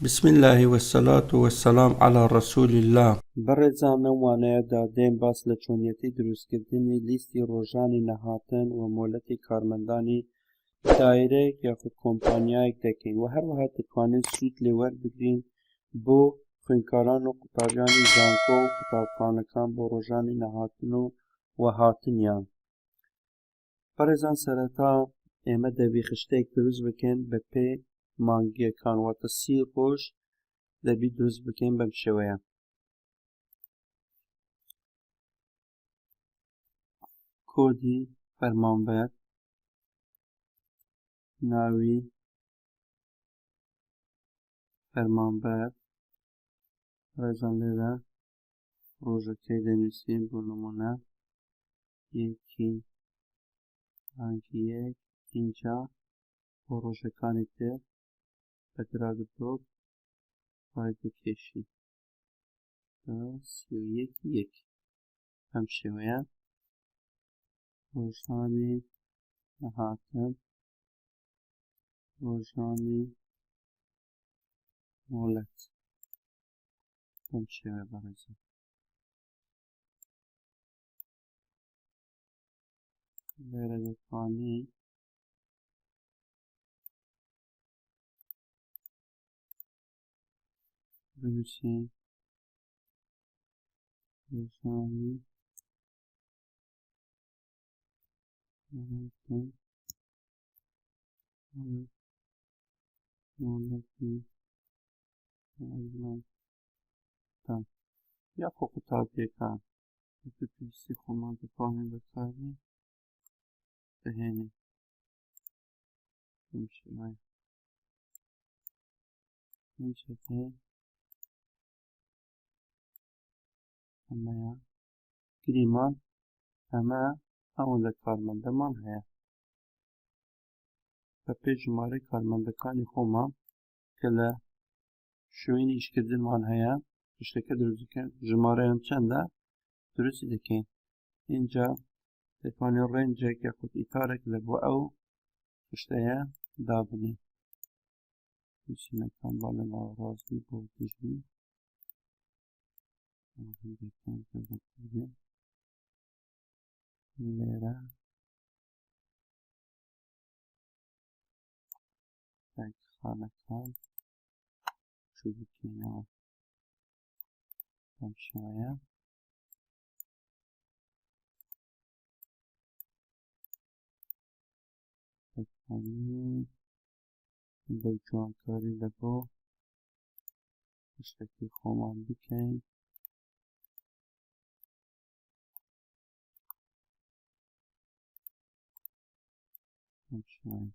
بسم الله والصلاة والسلام على رسول الله. برزان نوانه دادين باس لچونيتي دروسكردني ليستي روجاني نهاتن ومولتي كارمنداني دائره ياخد كومبانيايك دكين وهر وها تتوانين سوت لور بگرين بو خوينكاران و قطارياني زانكو و قطارخانكان بو روجاني نهاتنو وهاتنيان. برزان سرطا ايمه دبي خشتيك دروز بكين بپي مانگیەکان واتە 30 ڕۆژ دەبی دروست بکەین بەم شێوەیە. کۆدی فەرمانبەر، ناوی فەرمانبەر، ڕێزان لێرە ڕۆژەکەی دەنووسین بۆ نمونە 1/1 اینجا بۆ ڕۆژەکانی تر بە دراگدۆپ ڕایدەکێشی 31/1 بەم شێوەیە ڕۆژانی نەهاتن ڕۆژانی مۆلەت بەم شێوەیە بەڕێزان لێرە دەتوانی بنووسین ڕۆژانی مۆلەتی ئەزمەنتان یا خۆ قوتابیەکان پێویستی خۆمان دەتوانین بەکاری بهێنین بەم شێوەیە. اینجا ئەمەیە گریمان ئەمە هەموو لە کارمەندەمان هەیە بە پێی ژمارەی کارمەندەکانی خۆمان کە لە شوێنی ئیشکردنمان هەیە شتەکە دروست دەکەین ژمارەیان چەندە دروستی دەکەین. اینجا دەتوانین ڕێنجێک یاخود ئیتارێک لە بۆ ئەو شتەیە دابنین نووسینەکان با لە ناوەڕاستی بۆ دژبین لێرە خانەکان چوو بکەینەوە بەم شێوەیە. دەتوانین بە جوانکاری لە بۆ شتێکی خۆمان بکەین بەم شێوەیە.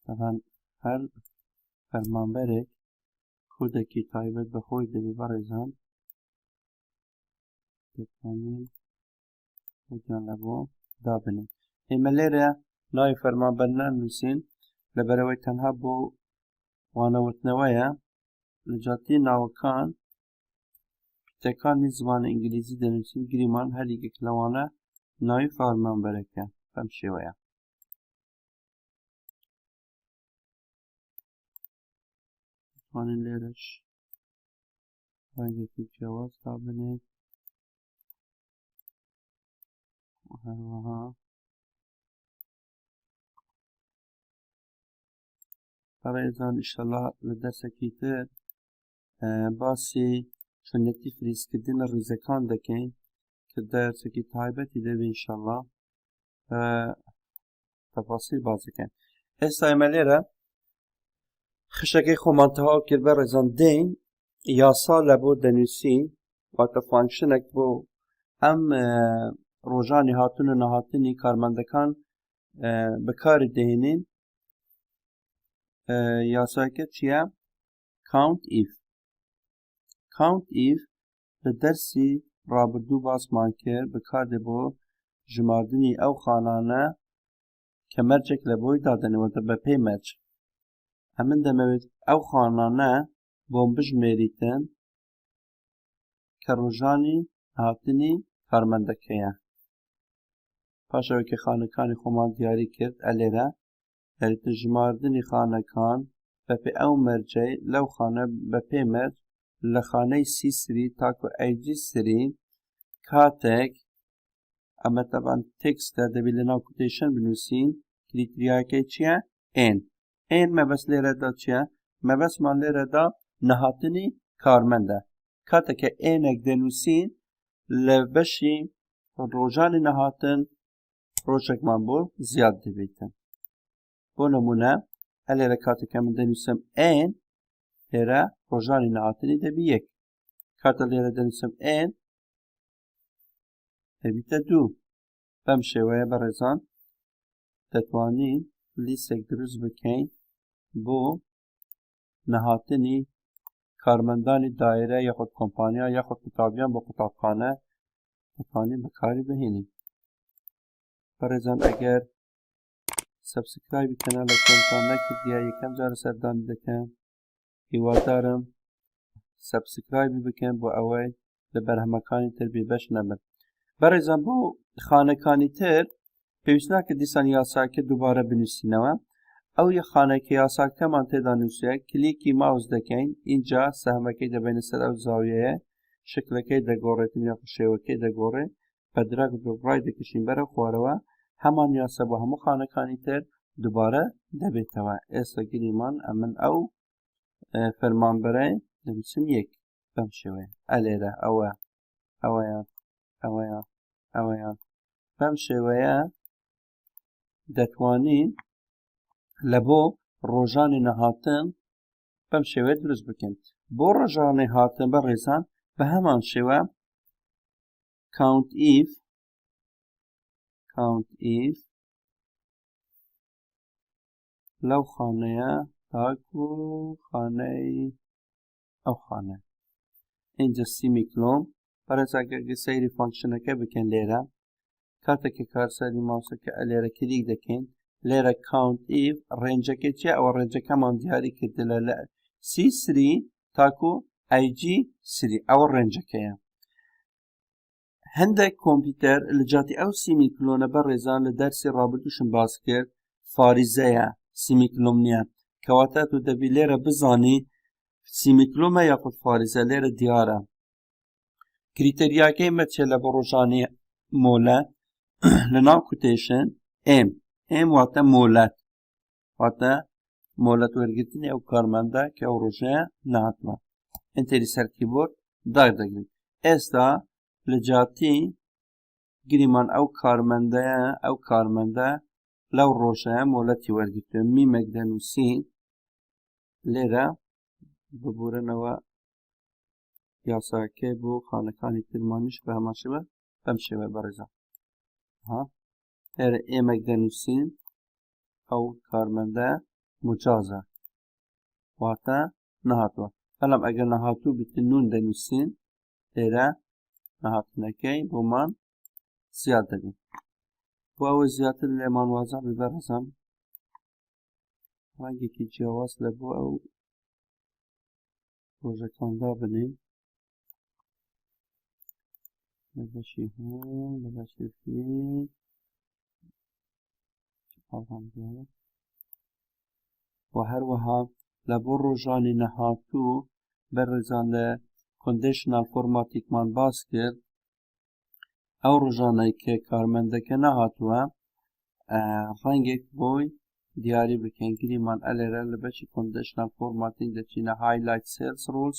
طبعا هەر فەرمانبەرێک کۆدێکی تایبەت بەخۆی دەبێت بەڕێزان دەتوانین کۆدیان لە بۆ دابنین. ئێمە لێرە ناوی فەرمانبەر نانووسین لەبەرەوەی تەنها بۆ وانەوتنەوەیە لە جاتی ناوەکان پیتەکانی زمانە ئینگلیزی دەنووسین گریمان هەر یەکێک لەوانە ناوی فەرمانبەرەکە بەم شێوەیە. دەتوانین لێرەش ڕەنگێکی جیاواز دابنێت هەروەها بەڕێزان ئینشەڵا لە دەرسێکی تر باسی چۆنیەتی فریزکردنە ڕیزەکان دەکەین کە دەرسێکی تایبەتی دەبێت ئینشەڵا تەفاسیل باس دەکەین. ئێستا ئێمە لێرە خشەکەی خۆمان تەواو کرد بەڕێزان دێین یاسا لە بۆ دەنووسین واتە فانکشنێک بۆ ئەم ڕۆژانی هاتن و نەهاتنی کارمەندەکان بەکاری دەهێنین. یاساکە چییە؟ count if لە دەرسی ڕابردوو باسمان کرد بەکاردێ بۆ ژماردنی ئەو خانانە کە مەرجێک لە بۆی دادەنێوەتە بە پێی مەرج ئەمن دەمەوێت ئەو خانانە بۆم بژمێریتن کە ڕۆژانی هاتنی کارمەندەکەیە پاشەوەی کە خانەکانی خۆمان دیاری کرد ئەلێرە یاریتە ژماردنی خانەکان بەپێ ئەو مەرجەی لەو خانە بە پێ مەرج لە خانەی C3 تاکو AG3 کاتێک ئەمە تەبان تێکستە دەبێت لە ناو کوتێشن بنووسین کریتریاکەی چییە؟ ئێن مەبەست لێرەدا چییە؟ مەبەستمان لێرەدا نەهاتنی کارمەندە کاتێککە ئێنێک دەنووسین لە بەشی ڕۆژانی نەهاتن ڕۆژێکمان بۆ زیاد دەبێتن بۆ نمونە هەلێرە کاتێکە من دەنووسم ئێن لێرە ڕۆژانی نەهاتنی دەبی یەک کاتە لێرە دەنووسم ئێن دەبیتە دوو بەم شێوەیە بەڕێزان دەتوانین لیستێک دروست بکەین بۆ نەهاتنی کارمەندانی دایرە یاخود کۆمپانیا یاخود قوتابیان بۆ قوتابخانە دەتوانین بەکاری بهێنین بەڕێزان ئەگەر سەبسکرایبی کەناڵەکەمتان نەکردیە یەکەم جارە سەردانی دەکەم هیوادارم سەبسکرایبی بکەن بۆ ئەوەی لە بەرهەمەکانی تر بێبەش نەبن بەڕێزان بۆ خانەکانی تر پێویست ناکە دیسان یاساکە دووبارە بنووسینەوە ئەو یە خانەکە یاساکەمان تێدا نووسە کلیکی ماوس دەکەین اینجا سەهمەکەی دەبێنە سەر ئەو زاویەیە شکلەکەی دەگۆڕێتن یا شێوەکەی دەگۆڕێ بە دراگ و دۆڕای دەکەشین بەرە خوارەوە هەمان یاسە بۆ هەموو خانەکانی تر دووبارە دەبێتەوە ئێستا گریمان ئەمن ئەو فەرمانبەرەی دەنووسم یەک بەم شێوەیە ئەلێرە ئەوەیە بەم شێوەیە دەتوانین لە بۆ ڕۆژانی نەهاتن بەم شێوەیە دروست بکەین بۆ ڕۆژانی هاتن بە ڕێزان بە هەمان شێوە count if لەو خانەیە تاکو خانەی ئەو خانە اینجا سیمیکلۆم بەڕێزاگەرگە سەیری فانکشنەکە بکەن لێرە کاتێککە کارسەری ماوسەکە ئەلێرە کلیک دەکەین لێرە count if ڕێنجەکە چیە ئەوە ڕێنجەکەمان دیاری کردە لە C3 تاکو IG3 ئەوە ڕێنجەکەیە هەندێک کۆمپیوتەر لە جاتی ئەو سیمیکلۆنە بە ڕێزان لە دەرسی ڕابردووشم باس کرد فاریزەیە سیمیکلۆم نییە کەواتە تو دەبی لێرە بزانی سیمیکلۆمە یاخود فاریزە لێرە دیارە کریتەریاکەی مەچێ لە بە ڕۆژانی مۆلەت لە ناو کوتێشن ئێم واتە مۆلەت واتە مۆلەت وەرگرتنی ئەو کارمەندە کە ئەو ڕۆژەیە نهاتوە ئەنتەری سەر کیبۆرد داگ دەگرین ئێستا لە جاتی گریمان ئەو کارمەندە لەو ڕۆژەیە مۆلەتی وەرگرتووە میمێک دەنووسین لێرە ببورنەوە یاساکەی بۆ خانەکانی ترمانیش بە هەمان شێوە بەم شێوە بەڕێزان لێرە ئێمەک دەنووسین ئەو کارمەندە مجازە واتە نەهاتووە بەڵام ئەگەر نەهاتوو بیتن نون دەنووسین لێرە نەهاتنەکەی بۆمان زیاد دەبێت بۆ ئەوەی زیاتر لێمان وازە ببەڕێزان ڕەنگێکی جیاواز لە بۆ ئەو ڕۆژەکاندا بنین لە بەشی هۆ لە بەشی و هەروەها لە بۆ ڕۆژانی نەهاتوو بەڕێزان لە کۆندیشنال فۆرماتیکمان باس کرد ئەو ڕۆژانەی کە کارمەندەکە نەهاتووە ڕەنگێک بۆی دیاری بکەین گریمان ئەلێرە لە بەشی کۆندیشنال فۆرماتینگ دەچینە هایلایت سێلز ڕولز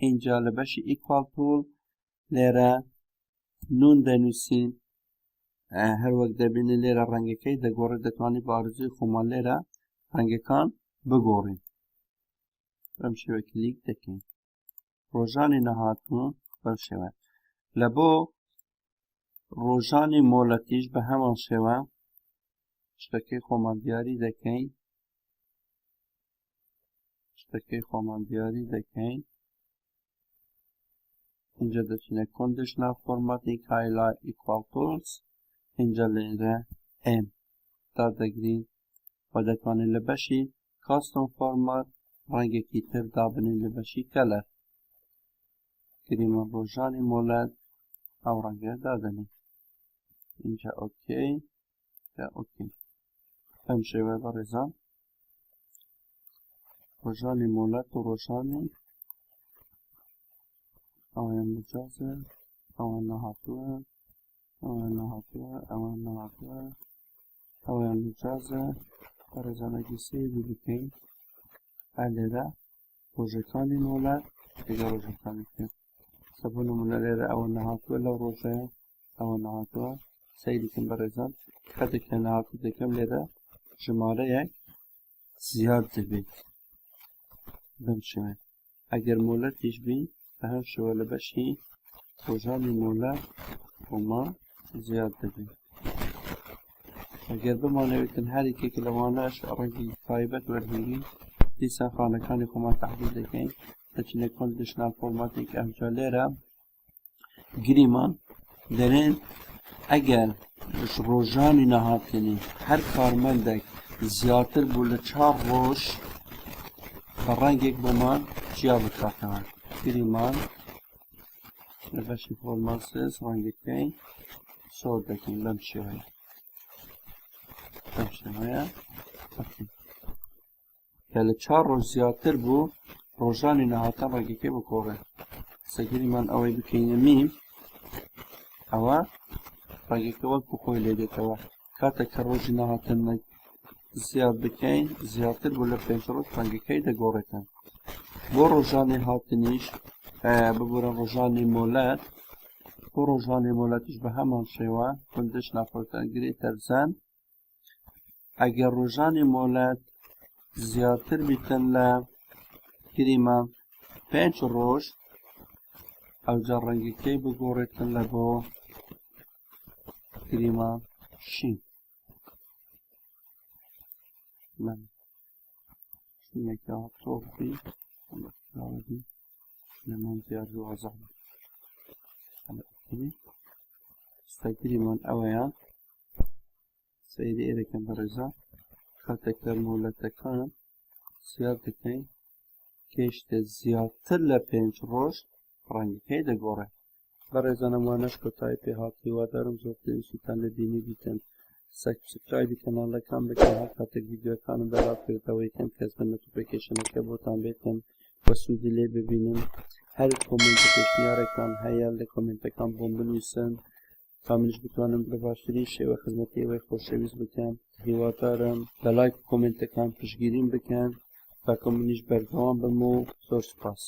اینجا لە بەشی ئیکوال تول لێرە نون دەنووسین هەروەک دەبینی لێرە ڕەنگەکەی دەگۆڕێت دەتوانانی بارزوی خۆمان لێرە ڕەنگەکان بگۆڕین بەم شێوە کلیک دەکەین ڕۆژانی نەهاتوو بەم شێوە لە بۆ ڕۆژانی مۆلەتیش بە هەمان شێوە شتەکەی خۆمان دیاری دەکەین اینجا دەچینە کۆندیشنال فۆرماتینگ هایلایت ئیکوال تولز اینجا لێرە ئێم دادەگرین و دەتوانین لە بەشی کاستۆم فۆرمات ڕەنگێکی تر دابنین لە بەشی کەلەر گریمە ڕۆژانی مۆلەت ئەو ڕەنگە دادەنین اینجا ئۆکەی یا ئۆکەی ئەم شێوە بەڕێزان ڕۆژانی مۆلەت و ڕۆژانی ئەویان مجازە ئەوان نەهاتووە ئەوان نەهاتووە ئەوان نەهاتووە ئەویان مجازە بەڕێزانەکی سێوی بکەین لێرە ڕۆژەکانی مۆلەت لەگە ڕۆژەکانی تر سەبوو نمونە لێرە ئەوە نەهاتووە لەو ڕۆژەیە ئەوە نەهاتووە سەیریکەم بەڕێزان کاتێک کە نەهاتوو دەکەم لێرە ژمارەیەک زیاد دەبێت بەم شێوە ئەگەر مۆلەتیش بی بە هەم شێوە لە بەشی ڕۆژانی مۆلەت وما زیاد دەبێت ئەگەر بمانەوێتن هەرێکێک لەوانەش ڕەنگی تایبەت وەرهێنین دیسان خانەکانی خۆمان تەحلیل دەکەین دەچینە کۆندیشنال فۆرماتێک ئەمجا لێرە گریمان دەرێن ئەگەر ڕۆژانی نەهاتنی هەر کارمەندێک زیاتر بوو لە 4 ڕۆژ بە ڕەنگێک بۆمان جیا بکاتەوە گریمان لە بەشی فۆرماسس ڕەنگەکەی سۆ دەکەین بەم شێوەیە کە لە 4 ڕۆژ زیاتر بوو ڕۆژانی نەهاتن ڕێگەکەی بکۆڕێ سەگریمان ئەوەی بکەینە میم ئەوە ڕێگەکە وەکو خۆی لێ دێتەوە کاتێک کە ڕۆژی نەهاتن زیاد بکەین زیاتر بوو لە 5 ڕۆژ ڕەنگەکەی دەگۆڕێتن بۆ ڕۆژانی هاتنیش ببورە ڕۆژانی مۆلەت بۆ ڕۆژانی مۆلەتیش بە هەمان شێوە کۆندیشنال فۆرماتگرێتە بزان ئەگەر ڕۆژانی مۆلەت زیاتر بیتن لە گریمە 5 ڕۆژ ئەوجا ڕەنگەکەی بگۆڕێتن لە بۆ گریمە شین شینێکە تۆپی لەمان دیاری وازە ستەگریمان ئەوەیان سەیری ئێرەکەم بەڕێزە کاتێکە مۆلەتەکان زیاد دەکەین کەیشتە زیاتر لە 5 ڕۆژ ڕەنگەکەی دەگۆڕێت بەڕێزانم وانەش کۆتایی پێهاتی وادارم زۆر پێویستیتان لە بینی بیتن سەبسکرایبی کەناڵەکان بکەن هەر کاتێک ڤیدیۆکانم بەڵاوکردەوە یەکەم کەس بە نۆتیفیکیشنەکە بۆتان بێتن بە سوودی لێ ببینن هەر کۆمنت پێشنیارێکتان هەیە لە کۆمنتەکان بۆم بنووسن تا منیش بتوانم بە باشترین شێوە خزمەتی ئێوەی خۆشەویست بکەم هیوادارم بە لایک و کۆمنتەکان پشتگیریم بکەن تا کە منیش بەردەوام بم و زۆر سوپاس